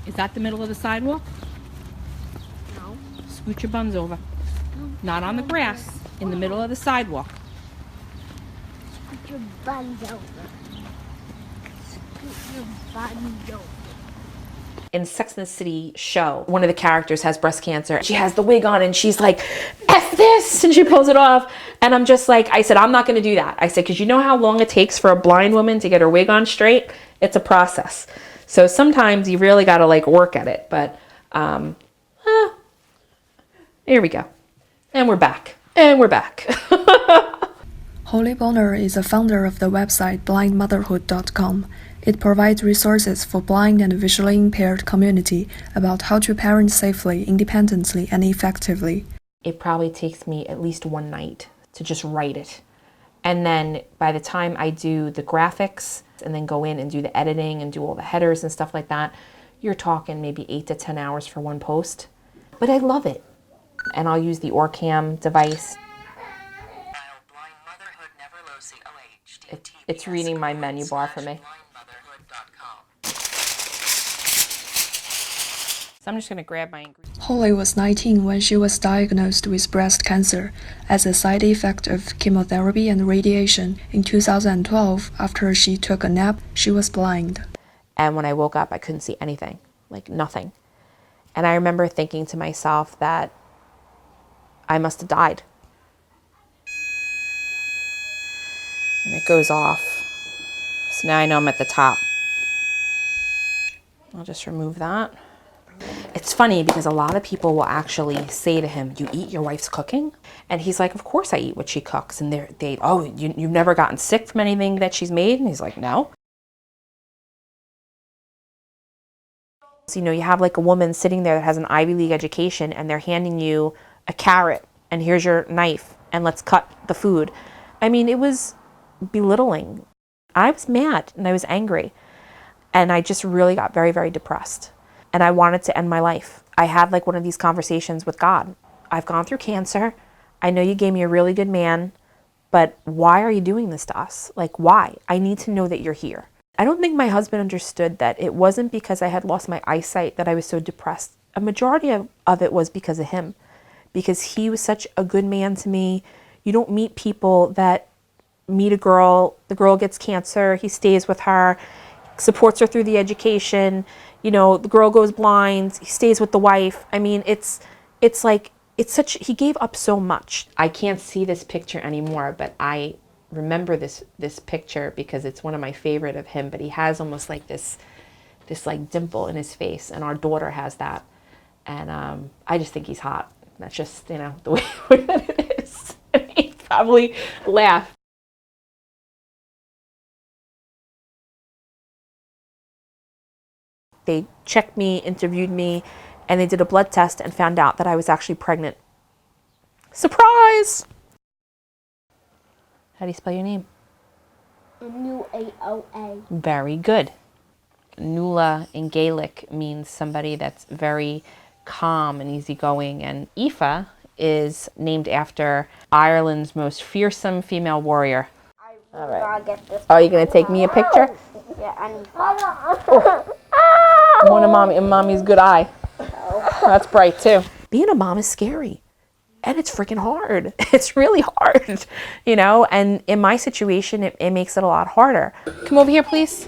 Is that the middle of the sidewalk? No. Scoot your buns over. No. Not on the grass, in the middle of the sidewalk. Scoot your buns over. Scoot your buns over. In Sex and the City show, one of the characters has breast cancer. She has the wig on and she's like, F this, and she pulls it off. And I'm just like, I said, I'm not gonna do that. I said, because you know how long it takes for a blind woman to get her wig on straight? It's a process. So sometimes you really gotta like work at it. But here we go. And we're back. And we're back. Holly Bonner is the founder of the website blindmotherhood.com. It provides resources for blind and visually impaired community about how to parent safely, independently, and effectively. It probably takes me at least one night to just write it. And then by the time I do the graphics and then go in and do the editing and do all the headers and stuff like that, you're talking maybe 8 to 10 hours for one post. But I love it. And I'll use the Orcam device. It's reading my menu bar for me. So I'm just going to grab my ingredients. Holly was 19 when she was diagnosed with breast cancer as a side effect of chemotherapy and radiation. In 2012, after she took a nap, she was blind. And when I woke up, I couldn't see anything, like nothing. And I remember thinking to myself that I must have died. And it goes off. So now I know I'm at the top. I'll just remove that. It's funny because a lot of people will actually say to him, "You eat your wife's cooking?" And he's like, "Of course I eat what she cooks." And you've never gotten sick from anything that she's made? And he's like, "No." So, you have like a woman sitting there that has an Ivy League education and they're handing you a carrot and here's your knife and let's cut the food. I mean, it was belittling. I was mad and I was angry. And I just really got very, very depressed. And I wanted to end my life. I had like one of these conversations with God. I've gone through cancer. I know you gave me a really good man, but why are you doing this to us? Like, why? I need to know that you're here. I don't think my husband understood that it wasn't because I had lost my eyesight that I was so depressed. A majority of it was because of him, because he was such a good man to me. You don't meet people that meet a girl, the girl gets cancer, he stays with her, supports her through the education, the girl goes blind, he stays with the wife. I mean, he gave up so much. I can't see this picture anymore, but I remember this picture because it's one of my favorite of him, but he has almost like this like dimple in his face, and our daughter has that. And I just think he's hot. That's just, the way that it is. And he probably laughed. They checked me, interviewed me, and they did a blood test and found out that I was actually pregnant. Surprise! How do you spell your name? N-U-A-O-A. Very good. Nuala in Gaelic means somebody that's very calm and easygoing, and Aoife is named after Ireland's most fearsome female warrior. All right. Get this. Are you going to take me a picture? Yeah, I need One of mommy's good eye. That's bright too. Being a mom is scary. And it's freaking hard. It's really hard, and in my situation, it makes it a lot harder. Come over here, please.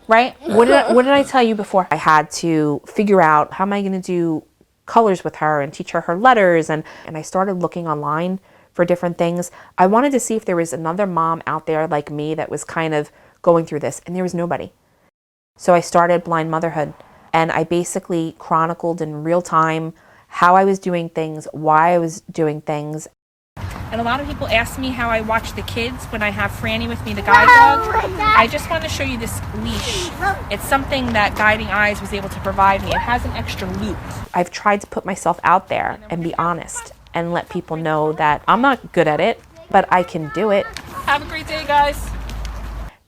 Right? What did I tell you before? I had to figure out how am I going to do colors with her and teach her letters. And I started looking online for different things. I wanted to see if there was another mom out there like me that was kind of going through this. And there was nobody. So I started Blind Motherhood. And I basically chronicled in real time how I was doing things, why I was doing things. And a lot of people ask me how I watch the kids when I have Franny with me, the guide dog. I just want to show you this leash. It's something that Guiding Eyes was able to provide me. It has an extra loop. I've tried to put myself out there and be honest and let people know that I'm not good at it, but I can do it. Have a great day, guys.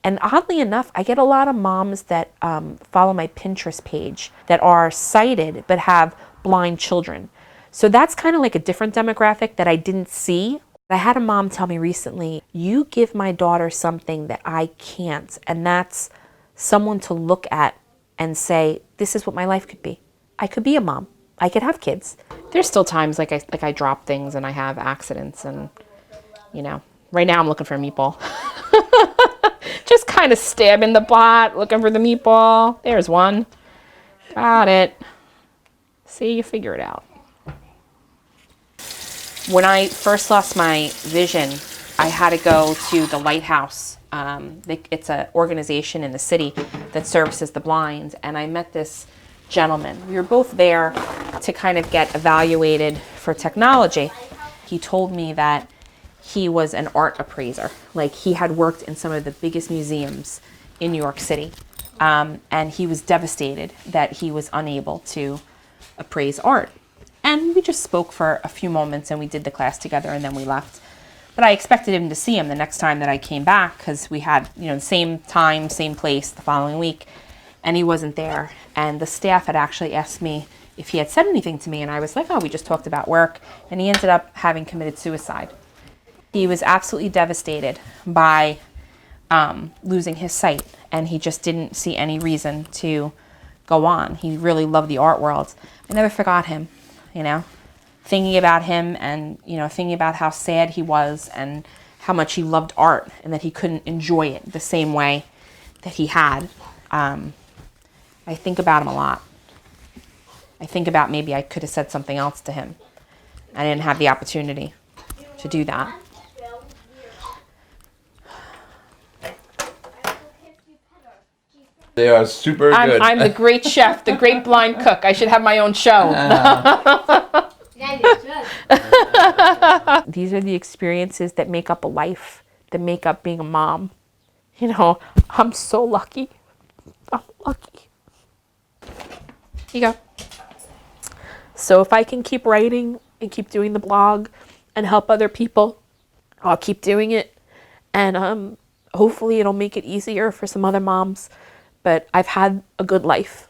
And oddly enough, I get a lot of moms that follow my Pinterest page that are sighted but have blind children. So that's kind of like a different demographic that I didn't see. I had a mom tell me recently, you give my daughter something that I can't, and that's someone to look at and say, this is what my life could be. I could be a mom. I could have kids. There's still times like I drop things and I have accidents, and you know, right now I'm looking for a meatball. Just kind of stabbing the pot, looking for the meatball. There's one. Got it. See, you figure it out. When I first lost my vision, I had to go to the Lighthouse. It's an organization in the city that services the blind, and I met this gentleman. We were both there to kind of get evaluated for technology. He told me that he was an art appraiser. Like, he had worked in some of the biggest museums in New York City, and he was devastated that he was unable to appraise art. And we just spoke for a few moments, and we did the class together, and then we left. But I expected him to see him the next time that I came back, because we had, you know, the same time, same place the following week, and he wasn't there. And the staff had actually asked me if he had said anything to me, and I was like, oh, we just talked about work. And he ended up having committed suicide. He was absolutely devastated by losing his sight, and he just didn't see any reason to go on. He really loved the art world. I never forgot him, you know, thinking about him, and, you know, thinking about how sad he was and how much he loved art, and that he couldn't enjoy it the same way that he had. I think about him a lot. I think about maybe I could have said something else to him. I didn't have the opportunity to do that. They are super good. I'm the great chef, the great blind cook. I should have my own show. These are the experiences that make up a life, that make up being a mom. You know, I'm so lucky. I'm lucky. Here you go. So if I can keep writing and keep doing the blog and help other people, I'll keep doing it. And hopefully it'll make it easier for some other moms. But I've had a good life.